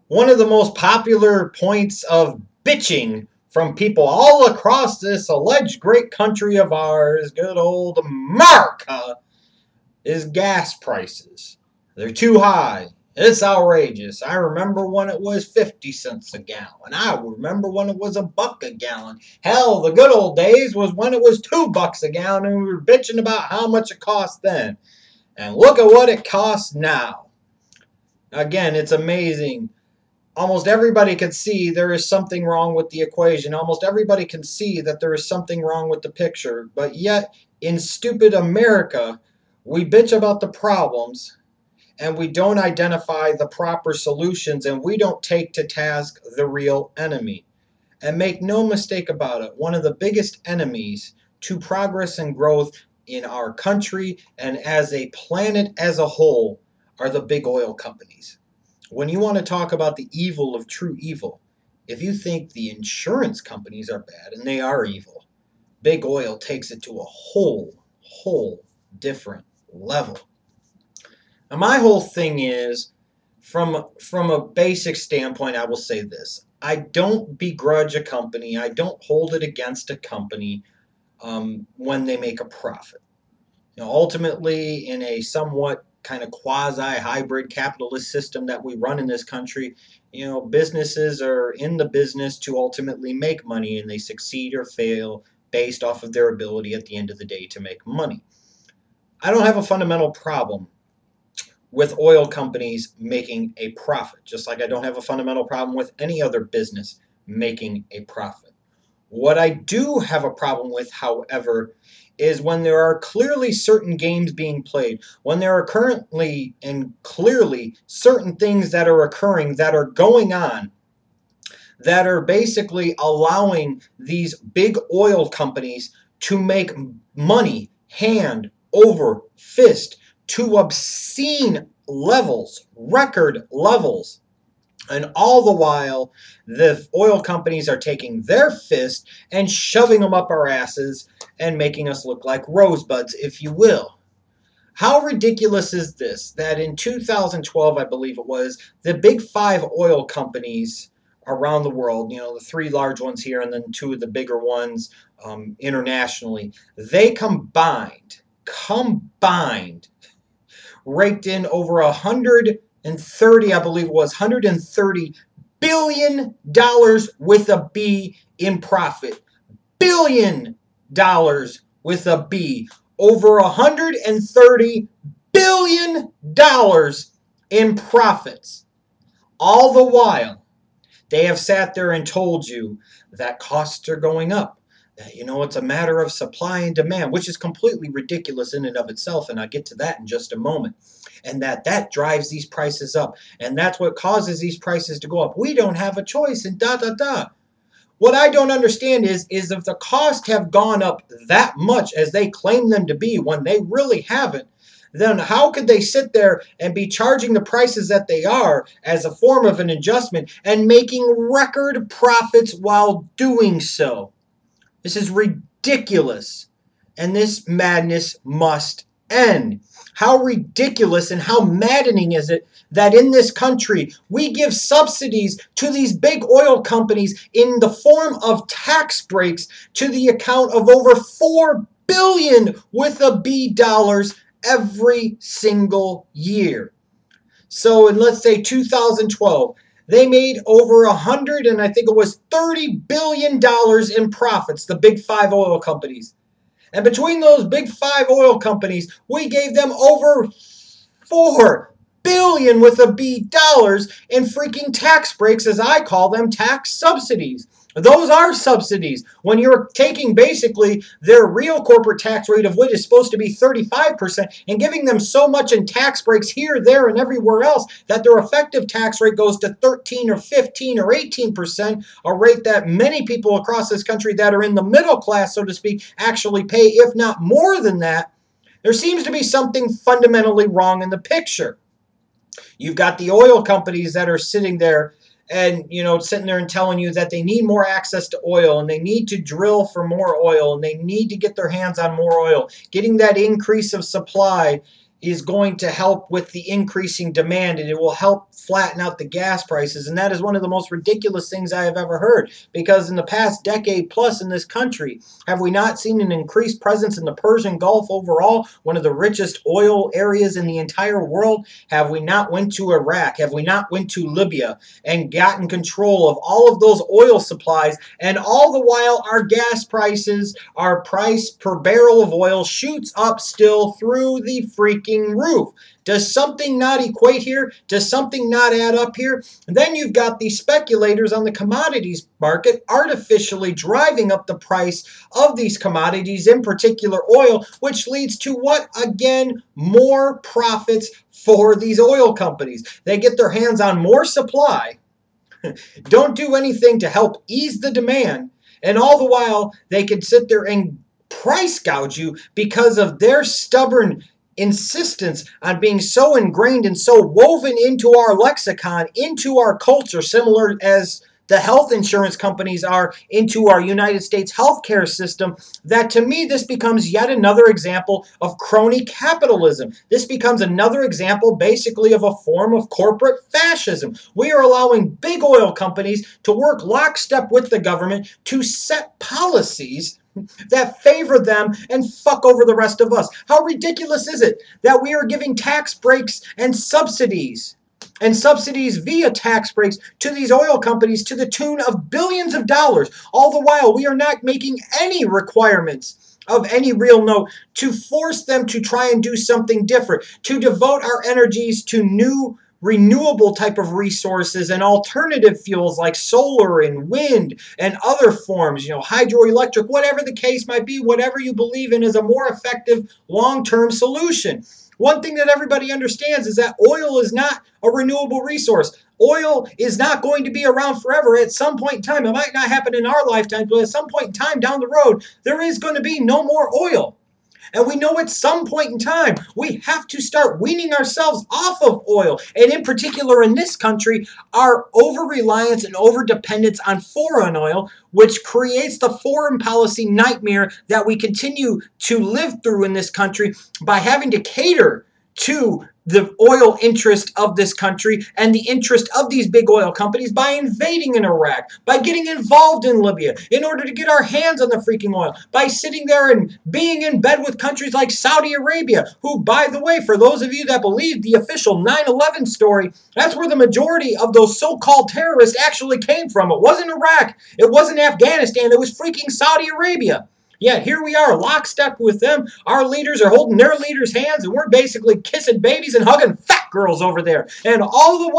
One of the most popular points of bitching from people all across this alleged great country of ours, good old America, is gas prices. They're too high. It's outrageous. I remember when it was 50 cents a gallon. I remember when it was $1 a gallon. Hell, the good old days was when it was $2 a gallon and we were bitching about how much it cost then. And look at what it costs now. Again, it's amazing. Almost everybody can see there is something wrong with the equation. Almost everybody can see that there is something wrong with the picture. But yet, in stupid America, we bitch about the problems and we don't identify the proper solutions and we don't take to task the real enemy. And make no mistake about it, one of the biggest enemies to progress and growth in our country and as a planet as a whole are the big oil companies. When you want to talk about the evil of true evil, if you think the insurance companies are bad, and they are evil, big oil takes it to a whole different level. Now, my whole thing is, from a basic standpoint, I will say this. I don't begrudge a company. I don't hold it against a company when they make a profit. Ultimately, in a somewhat kind of quasi-hybrid capitalist system that we run in this country, businesses are in the business to ultimately make money, and they succeed or fail based off of their ability at the end of the day to make money. I don't have a fundamental problem with oil companies making a profit, just like I don't have a fundamental problem with any other business making a profit. What I do have a problem with, however, is when there are clearly certain games being played, when there are currently and clearly certain things that are occurring, that are going on, that are basically allowing these big oil companies to make money hand over fist to obscene levels, record levels. And all the while, the oil companies are taking their fist and shoving them up our asses and making us look like rosebuds, if you will. How ridiculous is this that in 2012, I believe it was, the big 5 oil companies around the world, the 3 large ones here and then 2 of the bigger ones internationally, they combined, raked in over 130, I believe it was, $130 billion with a B in profit. $billion with a B. Over $130 billion in profits. All the while, they have sat there and told you that costs are going up. That, it's a matter of supply and demand, which is completely ridiculous in and of itself, and I'll get to that in just a moment. And that drives these prices up, and that's what causes these prices to go up. We don't have a choice, and What I don't understand is if the costs have gone up that much as they claim them to be when they really haven't, then how could they sit there and be charging the prices that they are as a form of an adjustment and making record profits while doing so? This is ridiculous, and this madness must end. How ridiculous and how maddening is it that in this country we give subsidies to these big oil companies in the form of tax breaks to the account of over $4 billion with a B dollars every single year. So in, let's say, 2012, they made over $30 billion in profits, the big 5 oil companies. And between those big 5 oil companies, we gave them over $4 billion with a B dollars in freaking tax breaks, as I call them, tax subsidies. Those are subsidies. When you're taking basically their real corporate tax rate, of which is supposed to be 35%, and giving them so much in tax breaks here, there, and everywhere else that their effective tax rate goes to 13 or 15 or 18%, a rate that many people across this country that are in the middle class, so to speak, actually pay, if not more than that. There seems to be something fundamentally wrong in the picture. You've got the oil companies that are sitting there and, sitting there and telling you that they need more access to oil and they need to drill for more oil and they need to get their hands on more oil. Getting that increase of supply is going to help with the increasing demand, and it will help flatten out the gas prices. And that is one of the most ridiculous things I have ever heard, because in the past decade plus in this country, have we not seen an increased presence in the Persian Gulf overall, one of the richest oil areas in the entire world? Have we not went to Iraq? Have we not went to Libya and gotten control of all of those oil supplies? And all the while, our gas prices, our price per barrel of oil shoots up still through the freaking roof. Does something not equate here? Does something not add up here? And then you've got these speculators on the commodities market artificially driving up the price of these commodities, in particular oil, which leads to what? Again, more profits for these oil companies. They get their hands on more supply, don't do anything to help ease the demand, and all the while they can sit there and price gouge you because of their stubborn insistence on being so ingrained and so woven into our lexicon, into our culture, similar as the health insurance companies are into our United States healthcare system, that to me this becomes yet another example of crony capitalism. This becomes another example basically of a form of corporate fascism. We are allowing big oil companies to work lockstep with the government to set policies that favor them and fuck over the rest of us. How ridiculous is it that we are giving tax breaks and subsidies via tax breaks to these oil companies to the tune of billions of dollars, all the while we are not making any requirements of any real note to force them to try and do something different, to devote our energies to new renewable type of resources and alternative fuels like solar and wind and other forms, hydroelectric, whatever the case might be, whatever you believe in is a more effective long-term solution. One thing that everybody understands is that oil is not a renewable resource. Oil is not going to be around forever. At some point in time, it might not happen in our lifetime, but at some point in time down the road, there is going to be no more oil. And we know at some point in time, we have to start weaning ourselves off of oil. And in particular in this country, our over-reliance and over-dependence on foreign oil, which creates the foreign policy nightmare that we continue to live through in this country by having to cater to the oil interest of this country and the interest of these big oil companies by invading in Iraq, by getting involved in Libya in order to get our hands on the freaking oil, by sitting there and being in bed with countries like Saudi Arabia, who, by the way, for those of you that believe the official 9/11 story, that's where the majority of those so-called terrorists actually came from. It wasn't Iraq, it wasn't Afghanistan, it was freaking Saudi Arabia. Yet here we are, lockstep with them. Our leaders are holding their leaders' hands, and we're basically kissing babies and hugging fat girls over there. And all the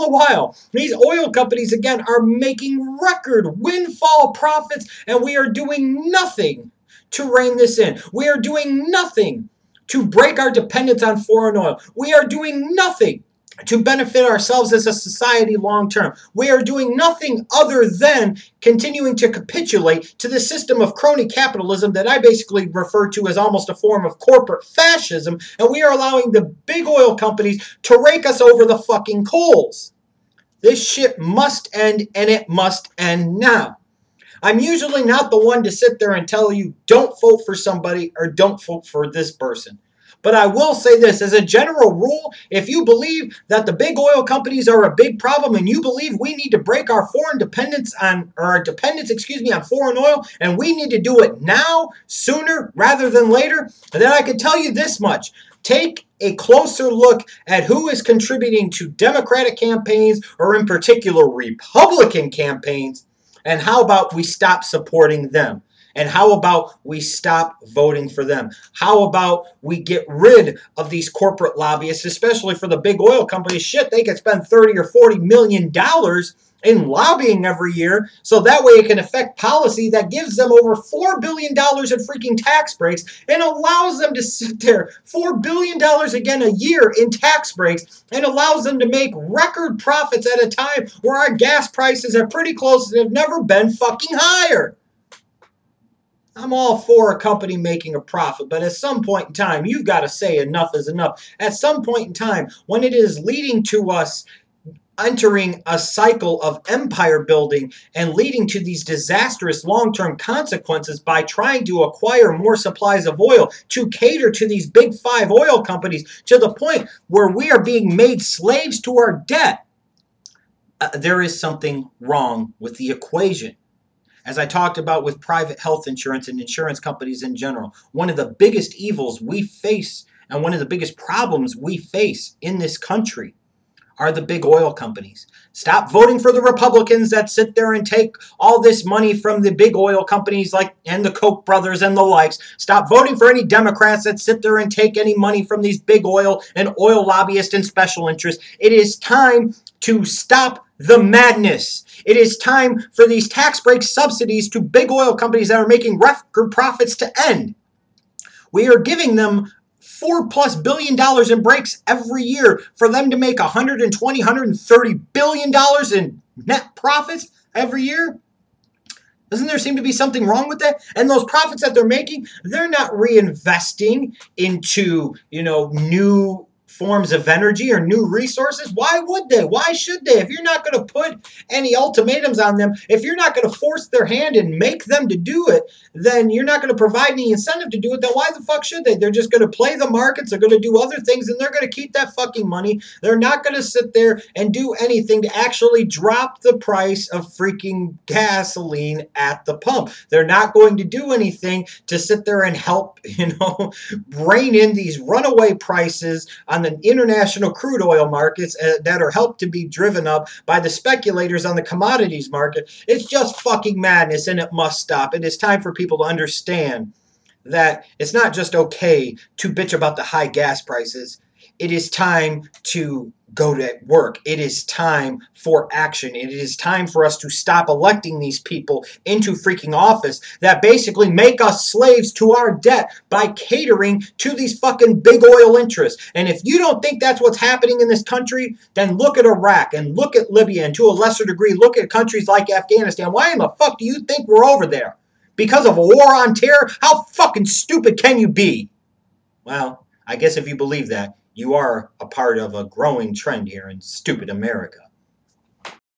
while, these oil companies, again, are making record windfall profits, and we are doing nothing to rein this in. We are doing nothing to break our dependence on foreign oil. We are doing nothing to benefit ourselves as a society long term. We are doing nothing other than continuing to capitulate to the system of crony capitalism that I basically refer to as almost a form of corporate fascism, and we are allowing the big oil companies to rake us over the fucking coals. This shit must end, and it must end now. I'm usually not the one to sit there and tell you don't vote for somebody or don't vote for this person. But I will say this, as a general rule, if you believe that the big oil companies are a big problem and you believe we need to break our dependence on foreign oil, and we need to do it now, sooner rather than later, then I can tell you this much. Take a closer look at who is contributing to Democratic campaigns, or in particular Republican campaigns, and how about we stop supporting them? And how about we stop voting for them? How about we get rid of these corporate lobbyists, especially for the big oil companies? Shit, they could spend $30 or $40 million in lobbying every year, so that way it can affect policy that gives them over $4 billion in freaking tax breaks and allows them to sit there, $4 billion again a year in tax breaks, and allows them to make record profits at a time where our gas prices are pretty close and have never been fucking higher. I'm all for a company making a profit, but at some point in time, you've got to say enough is enough. At some point in time, when it is leading to us entering a cycle of empire building and leading to these disastrous long-term consequences by trying to acquire more supplies of oil to cater to these big five oil companies to the point where we are being made slaves to our debt. There is something wrong with the equation. As I talked about with private health insurance and insurance companies in general, one of the biggest evils we face and one of the biggest problems we face in this country are the big oil companies. Stop voting for the Republicans that sit there and take all this money from the big oil companies like and the Koch brothers and the likes. Stop voting for any Democrats that sit there and take any money from these big oil and oil lobbyists and special interests. It is time to stop the madness. It is time for these tax break subsidies to big oil companies that are making record profits to end. We are giving them $4+ billion in breaks every year for them to make $120, $130 billion in net profits every year. Doesn't there seem to be something wrong with that? And those profits that they're making, they're not reinvesting into, new forms of energy or new resources. Why would they? Why should they? If you're not going to put any ultimatums on them, if you're not going to force their hand and make them to do it, then you're not going to provide any incentive to do it. Then why the fuck should they? They're just going to play the markets. They're going to do other things, and they're going to keep that fucking money. They're not going to sit there and do anything to actually drop the price of freaking gasoline at the pump. They're not going to do anything to sit there and help, rein in these runaway prices on the international crude oil markets that are helped to be driven up by the speculators on the commodities market. It's just fucking madness, and it must stop. It is time for people to understand that it's not just okay to bitch about the high gas prices. It is time to go to work. It is time for action. It is time for us to stop electing these people into freaking office that basically make us slaves to our debt by catering to these fucking big oil interests. And if you don't think that's what's happening in this country, then look at Iraq and look at Libya, and to a lesser degree, look at countries like Afghanistan. Why in the fuck do you think we're over there? Because of a war on terror? How fucking stupid can you be? Well, I guess if you believe that, you are a part of a growing trend here in stupid America.